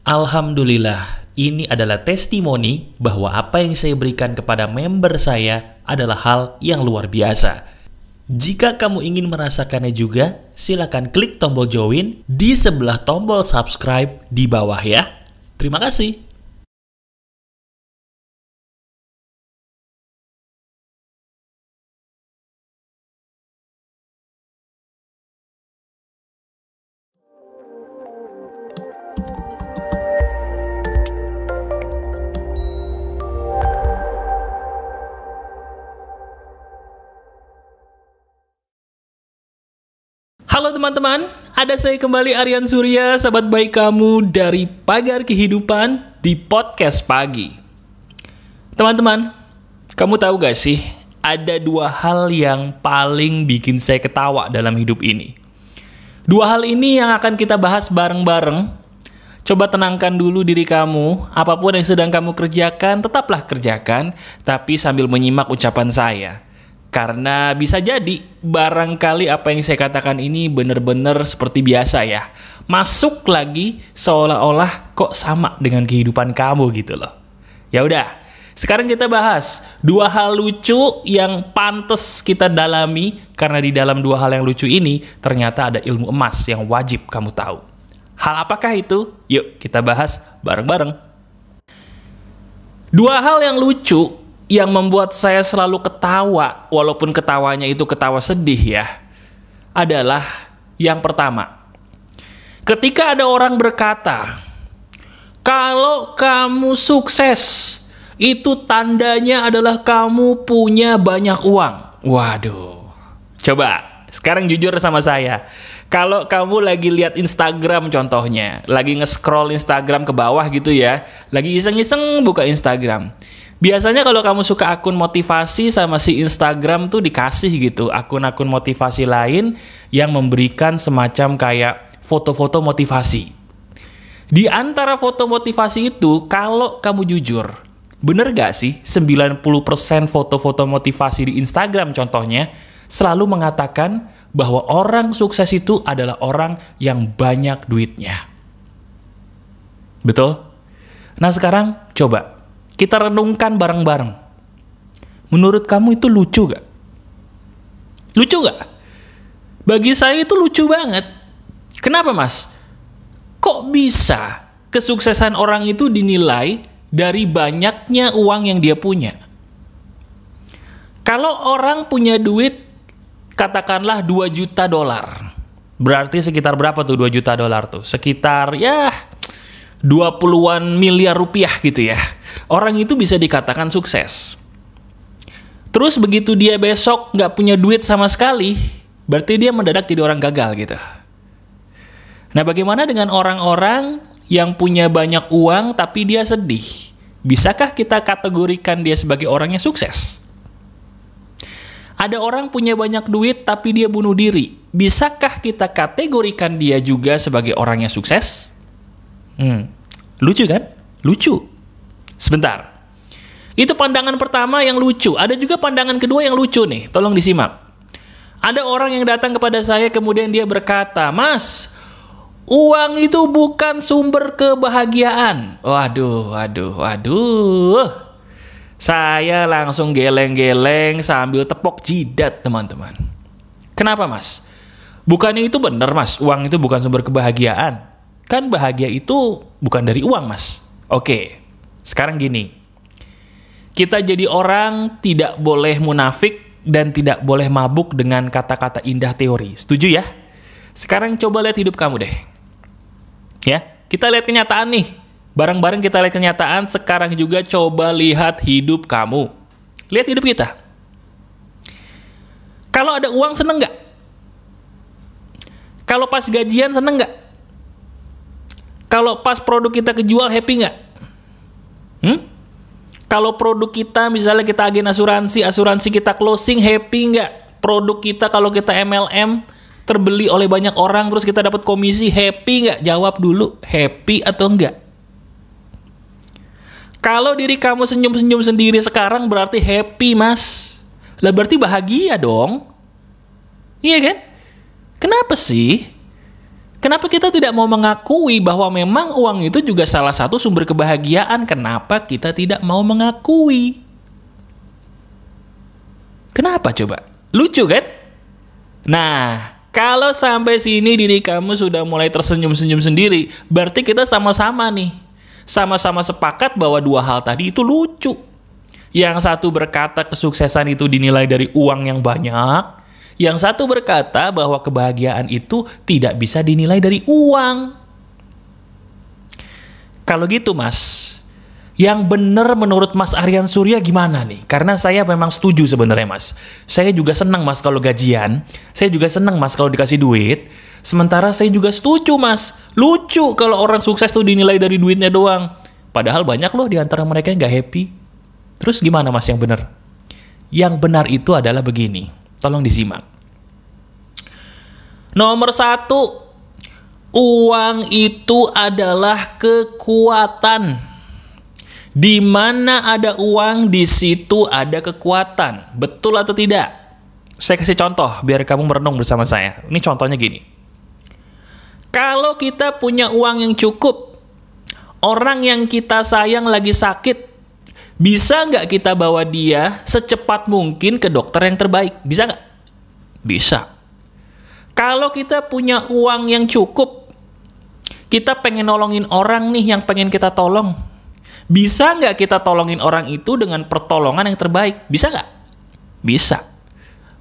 Alhamdulillah, ini adalah testimoni bahwa apa yang saya berikan kepada member saya adalah hal yang luar biasa. Jika kamu ingin merasakannya juga, silakan klik tombol join di sebelah tombol subscribe di bawah ya. Terima kasih. Halo teman-teman, ada saya kembali Aryan Surya, sahabat baik kamu dari Pagar Kehidupan di podcast pagi. Teman-teman, kamu tahu gak sih, ada dua hal yang paling bikin saya ketawa dalam hidup ini. Dua hal ini yang akan kita bahas bareng-bareng. Coba tenangkan dulu diri kamu, apapun yang sedang kamu kerjakan, tetaplah kerjakan, tapi sambil menyimak ucapan saya. Karena bisa jadi barangkali apa yang saya katakan ini benar-benar seperti biasa ya. Masuk lagi seolah-olah kok sama dengan kehidupan kamu gitu loh. Ya udah, sekarang kita bahas dua hal lucu yang pantas kita dalami. Karena di dalam dua hal yang lucu ini ternyata ada ilmu emas yang wajib kamu tahu. Hal apakah itu? Yuk kita bahas bareng-bareng. Dua hal yang lucu yang membuat saya selalu ketawa, walaupun ketawanya itu ketawa sedih ya, adalah yang pertama. Ketika ada orang berkata, kalau kamu sukses, itu tandanya adalah kamu punya banyak uang. Waduh. Coba, sekarang jujur sama saya. Kalau kamu lagi lihat Instagram contohnya, lagi nge-scroll Instagram ke bawah gitu ya, lagi iseng-iseng buka Instagram. Biasanya kalau kamu suka akun motivasi sama si Instagram tuh dikasih gitu akun-akun motivasi lain yang memberikan semacam kayak foto-foto motivasi. Di antara foto motivasi itu, kalau kamu jujur, bener gak sih 90% foto-foto motivasi di Instagram contohnya selalu mengatakan bahwa orang sukses itu adalah orang yang banyak duitnya. Betul? Nah sekarang coba kita renungkan bareng-bareng. Menurut kamu itu lucu gak? Lucu gak? Bagi saya itu lucu banget. Kenapa mas? Kok bisa kesuksesan orang itu dinilai dari banyaknya uang yang dia punya? Kalau orang punya duit, katakanlah 2 juta dolar. Berarti sekitar berapa tuh 2 juta dolar tuh? Sekitar ya 20-an miliar rupiah gitu ya. Orang itu bisa dikatakan sukses. Terus begitu dia besok nggak punya duit sama sekali, berarti dia mendadak jadi orang gagal gitu. Nah bagaimana dengan orang-orang yang punya banyak uang tapi dia sedih? Bisakah kita kategorikan dia sebagai orang yang sukses? Ada orang punya banyak duit tapi dia bunuh diri. Bisakah kita kategorikan dia juga sebagai orang yang sukses? Lucu kan? Lucu. Sebentar. Itu pandangan pertama yang lucu. Ada juga pandangan kedua yang lucu nih. Tolong disimak. Ada orang yang datang kepada saya kemudian dia berkata, "Mas, uang itu bukan sumber kebahagiaan." Waduh. Saya langsung geleng-geleng sambil tepok jidat, teman-teman. Kenapa, Mas? Bukannya itu benar, Mas. Uang itu bukan sumber kebahagiaan. Kan bahagia itu bukan dari uang, Mas. Oke. Sekarang gini, kita jadi orang tidak boleh munafik dan tidak boleh mabuk dengan kata-kata indah teori. Setuju ya? Sekarang coba lihat hidup kamu deh. Ya, kita lihat kenyataan nih. Bareng-bareng kita lihat kenyataan, sekarang juga coba lihat hidup kamu. Lihat hidup kita. Kalau ada uang seneng nggak? Kalau pas gajian seneng nggak? Kalau pas produk kita kejual happy nggak? Kalau produk kita misalnya kita agen asuransi kita closing, happy nggak? Produk kita kalau kita MLM terbeli oleh banyak orang terus kita dapat komisi, happy nggak? Jawab dulu, happy atau enggak? Kalau diri kamu senyum-senyum sendiri sekarang berarti happy, mas. Lah berarti bahagia dong. Iya kan? Kenapa sih? Kenapa kita tidak mau mengakui bahwa memang uang itu juga salah satu sumber kebahagiaan? Kenapa kita tidak mau mengakui? Kenapa coba? Lucu kan? Nah, kalau sampai sini diri kamu sudah mulai tersenyum-senyum sendiri, berarti kita sama-sama nih. Sama-sama sepakat bahwa dua hal tadi itu lucu. Yang satu berkata kesuksesan itu dinilai dari uang yang banyak. Yang satu berkata bahwa kebahagiaan itu tidak bisa dinilai dari uang. Kalau gitu Mas, yang benar menurut Mas Aryan Surya gimana nih? Karena saya memang setuju sebenarnya Mas. Saya juga senang Mas kalau gajian. Saya juga senang Mas kalau dikasih duit. Sementara saya juga setuju Mas. Lucu kalau orang sukses tuh dinilai dari duitnya doang. Padahal banyak loh di antara mereka yang gak happy. Terus gimana Mas yang benar? Yang benar itu adalah begini. Tolong disimak. Nomor 1, uang itu adalah kekuatan. Di mana ada uang, di situ ada kekuatan. Betul atau tidak? Saya kasih contoh biar kamu merenung bersama saya. Ini contohnya gini. Kalau kita punya uang yang cukup, orang yang kita sayang lagi sakit, bisa nggak kita bawa dia secepat mungkin ke dokter yang terbaik? Bisa nggak? Bisa. Kalau kita punya uang yang cukup, kita pengen nolongin orang nih yang pengen kita tolong. Bisa nggak kita tolongin orang itu dengan pertolongan yang terbaik? Bisa nggak? Bisa.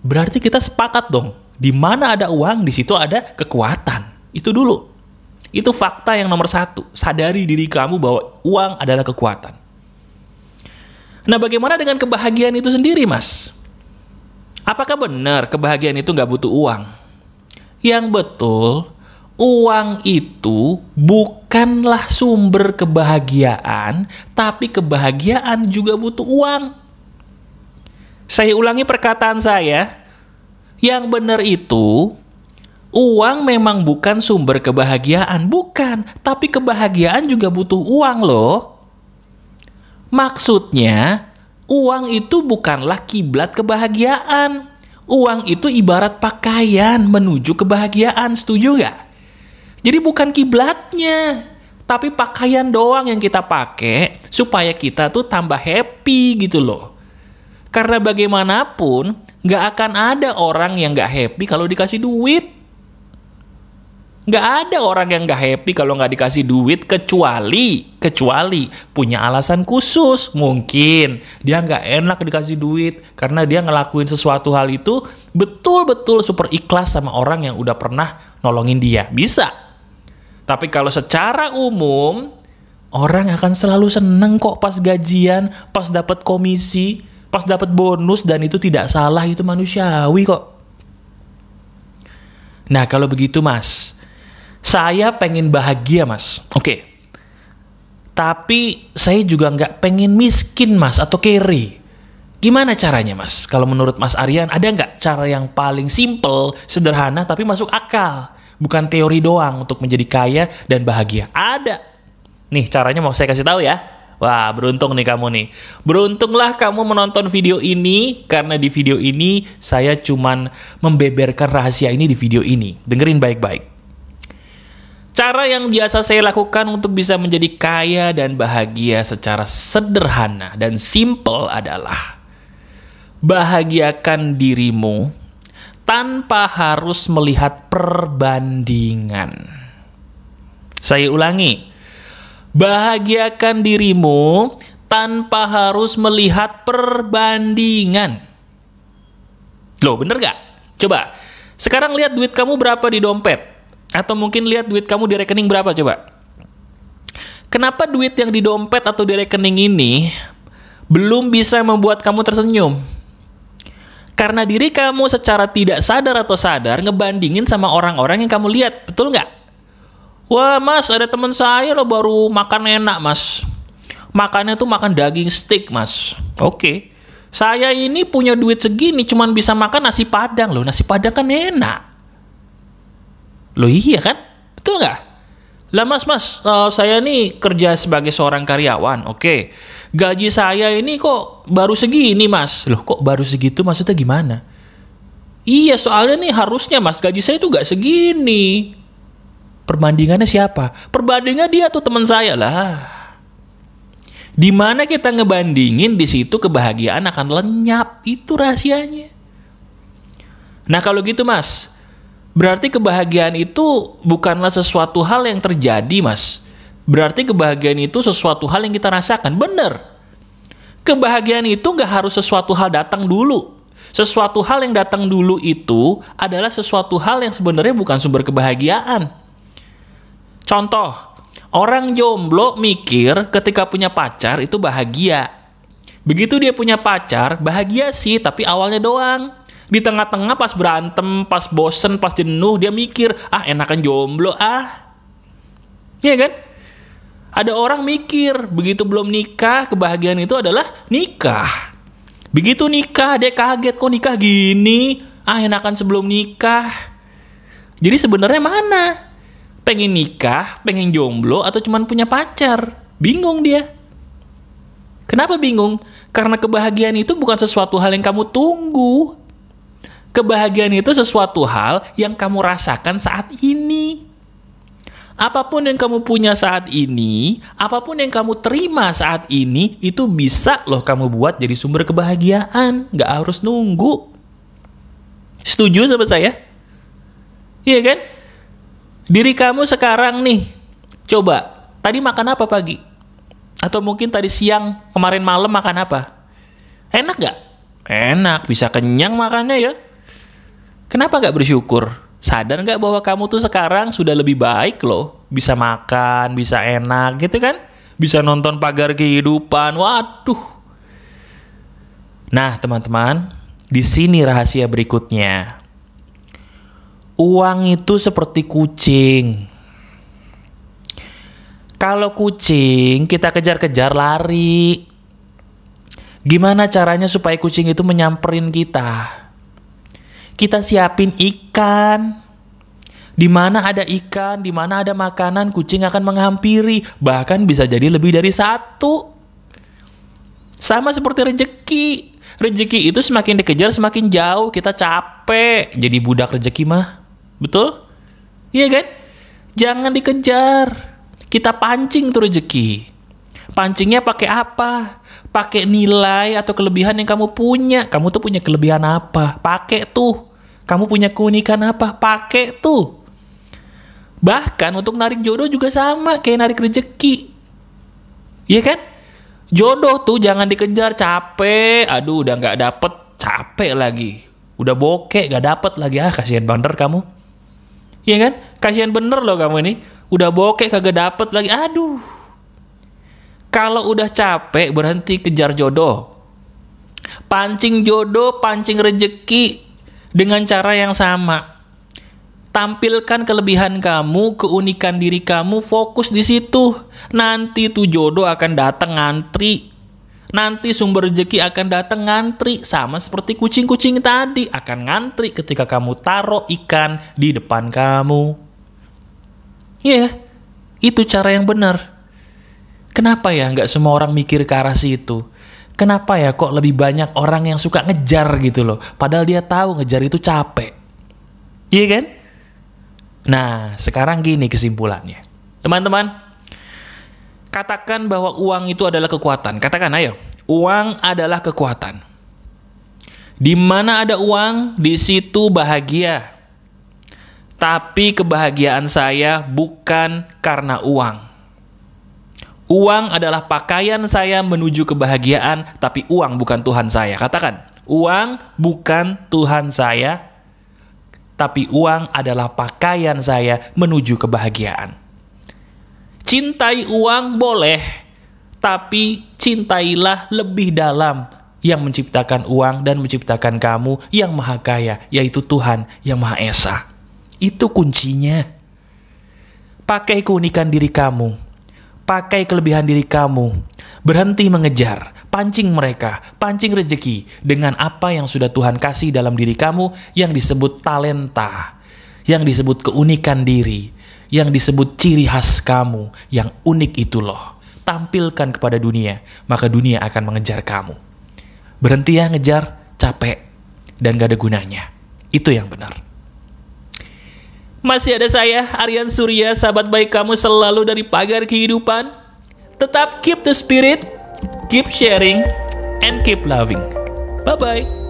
Berarti kita sepakat dong. Di mana ada uang, di situ ada kekuatan. Itu dulu. Itu fakta yang nomor 1. Sadari diri kamu bahwa uang adalah kekuatan. Nah, bagaimana dengan kebahagiaan itu sendiri, Mas? Apakah benar kebahagiaan itu nggak butuh uang? Yang betul, uang itu bukanlah sumber kebahagiaan, tapi kebahagiaan juga butuh uang. Saya ulangi perkataan saya, yang benar itu, uang memang bukan sumber kebahagiaan, bukan, tapi kebahagiaan juga butuh uang loh. Maksudnya, uang itu bukanlah kiblat kebahagiaan. Uang itu ibarat pakaian menuju kebahagiaan, setuju nggak? Jadi bukan kiblatnya, tapi pakaian doang yang kita pakai supaya kita tuh tambah happy gitu loh. Karena bagaimanapun, nggak akan ada orang yang nggak happy kalau dikasih duit. Nggak ada orang yang nggak happy kalau nggak dikasih duit, kecuali punya alasan khusus. Mungkin dia nggak enak dikasih duit karena dia ngelakuin sesuatu hal itu betul-betul super ikhlas sama orang yang udah pernah nolongin dia. Bisa. Tapi kalau secara umum, orang akan selalu seneng kok pas gajian, pas dapat komisi, pas dapat bonus, dan itu tidak salah, itu manusiawi kok. Nah, kalau begitu Mas, saya pengen bahagia Mas. Oke. Tapi saya juga nggak pengen miskin Mas atau kere. Gimana caranya Mas? Kalau menurut Mas Aryan, ada nggak cara yang paling simple, sederhana, tapi masuk akal? Bukan teori doang untuk menjadi kaya dan bahagia. Ada. Nih caranya mau saya kasih tahu ya. Wah, beruntung nih kamu nih. Beruntunglah kamu menonton video ini, karena di video ini saya cuman membeberkan rahasia ini di video ini. Dengerin baik-baik. Cara yang biasa saya lakukan untuk bisa menjadi kaya dan bahagia secara sederhana dan simple adalah bahagiakan dirimu tanpa harus melihat perbandingan. Saya ulangi. Bahagiakan dirimu tanpa harus melihat perbandingan. Loh, bener gak? Coba, sekarang lihat duit kamu berapa di dompet. Atau mungkin lihat duit kamu di rekening berapa, coba. Kenapa duit yang di dompet atau di rekening ini belum bisa membuat kamu tersenyum? Karena diri kamu secara tidak sadar atau sadar ngebandingin sama orang-orang yang kamu lihat, betul nggak? Wah Mas, ada teman saya loh baru makan enak Mas. Makannya tuh makan daging steak Mas. Oke. Saya ini punya duit segini cuman bisa makan nasi padang loh. Nasi padang kan enak. Loh iya kan? Betul nggak? Lah mas, saya nih kerja sebagai seorang karyawan. Oke. Gaji saya ini kok baru segini mas. Loh kok baru segitu maksudnya gimana? Iya soalnya nih harusnya mas gaji saya tuh nggak segini. Perbandingannya siapa? Perbandingan dia tuh teman saya lah. Di mana kita ngebandingin, di situ kebahagiaan akan lenyap. Itu rahasianya. Nah kalau gitu Mas, berarti kebahagiaan itu bukanlah sesuatu hal yang terjadi Mas. Berarti kebahagiaan itu sesuatu hal yang kita rasakan. Bener. Kebahagiaan itu gak harus sesuatu hal datang dulu. Sesuatu hal yang datang dulu itu adalah sesuatu hal yang sebenarnya bukan sumber kebahagiaan. Contoh, orang jomblo mikir ketika punya pacar itu bahagia. Begitu dia punya pacar, bahagia sih, tapi awalnya doang. Di tengah-tengah pas berantem, pas bosen, pas jenuh, dia mikir, enakan jomblo Iya kan? Ada orang mikir, begitu belum nikah, kebahagiaan itu adalah nikah. Begitu nikah, dia kaget, kok nikah gini? Enakan sebelum nikah. Jadi sebenarnya mana? Pengen nikah, pengen jomblo, atau cuman punya pacar? Bingung dia. Kenapa bingung? Karena kebahagiaan itu bukan sesuatu hal yang kamu tunggu. Kebahagiaan itu sesuatu hal yang kamu rasakan saat ini. Apapun yang kamu punya saat ini, apapun yang kamu terima saat ini, itu bisa loh kamu buat jadi sumber kebahagiaan. Nggak harus nunggu. Setuju sama saya? Iya kan? Diri kamu sekarang nih, coba, tadi makan apa pagi? Atau mungkin tadi siang, kemarin malam makan apa? Enak gak? Enak, bisa kenyang makannya ya. Kenapa gak bersyukur? Sadar gak bahwa kamu tuh sekarang sudah lebih baik loh? Bisa makan, bisa enak gitu kan? Bisa nonton Pagar Kehidupan, waduh. Nah teman-teman, di sini rahasia berikutnya. Uang itu seperti kucing. Kalau kucing kita kejar-kejar lari. Gimana caranya supaya kucing itu menyamperin kita? Kita siapin ikan. Di mana ada ikan, di mana ada makanan, kucing akan menghampiri. Bahkan bisa jadi lebih dari satu. Sama seperti rezeki. Rezeki itu semakin dikejar semakin jauh. Kita capek jadi budak rezeki mah. Betul? Iya kan? Jangan dikejar. Kita pancing tuh rezeki. Pancingnya pakai apa? Pakai nilai atau kelebihan yang kamu punya. Kamu tuh punya kelebihan apa? Pakai tuh. Kamu punya keunikan apa? Pakai tuh. Bahkan untuk narik jodoh juga sama kayak narik rezeki. Iya kan? Jodoh tuh jangan dikejar, capek. Aduh udah gak dapet, capek lagi. Udah bokeh gak dapet lagi. Kasihan bener kamu. Iya kan? Kasihan bener loh kamu ini. Udah bokeh kagak dapet lagi. Aduh. Kalau udah capek berhenti kejar jodoh. Pancing jodoh, pancing rezeki dengan cara yang sama. Tampilkan kelebihan kamu, keunikan diri kamu, fokus di situ. Nanti tuh jodoh akan datang ngantri. Nanti sumber rezeki akan datang ngantri. Sama seperti kucing-kucing tadi. Akan ngantri ketika kamu taruh ikan di depan kamu. Iya, itu cara yang benar. Kenapa ya nggak semua orang mikir ke arah situ? Kenapa ya kok lebih banyak orang yang suka ngejar gitu loh? Padahal dia tahu ngejar itu capek. Iya kan? Nah, sekarang gini kesimpulannya. Teman-teman, katakan bahwa uang itu adalah kekuatan. Katakan, ayo. Uang adalah kekuatan. Di mana ada uang, di situ bahagia. Tapi kebahagiaan saya bukan karena uang. Uang adalah pakaian saya menuju kebahagiaan, tapi uang bukan Tuhan saya. Katakan, uang bukan Tuhan saya, tapi uang adalah pakaian saya menuju kebahagiaan. Cintai uang boleh, tapi cintailah lebih dalam yang menciptakan uang dan menciptakan kamu yang maha kaya, yaitu Tuhan yang Maha Esa. Itu kuncinya. Pakai keunikan diri kamu, pakai kelebihan diri kamu, berhenti mengejar, pancing mereka, pancing rezeki dengan apa yang sudah Tuhan kasih dalam diri kamu yang disebut talenta, yang disebut keunikan diri, yang disebut ciri khas kamu, yang unik itu loh. Tampilkan kepada dunia, maka dunia akan mengejar kamu. Berhenti ya ngejar, capek, dan gak ada gunanya. Itu yang benar. Masih ada saya, Aryan Surya, sahabat baik kamu selalu dari Pagar Kehidupan. Tetap keep the spirit, keep sharing, and keep loving. Bye-bye.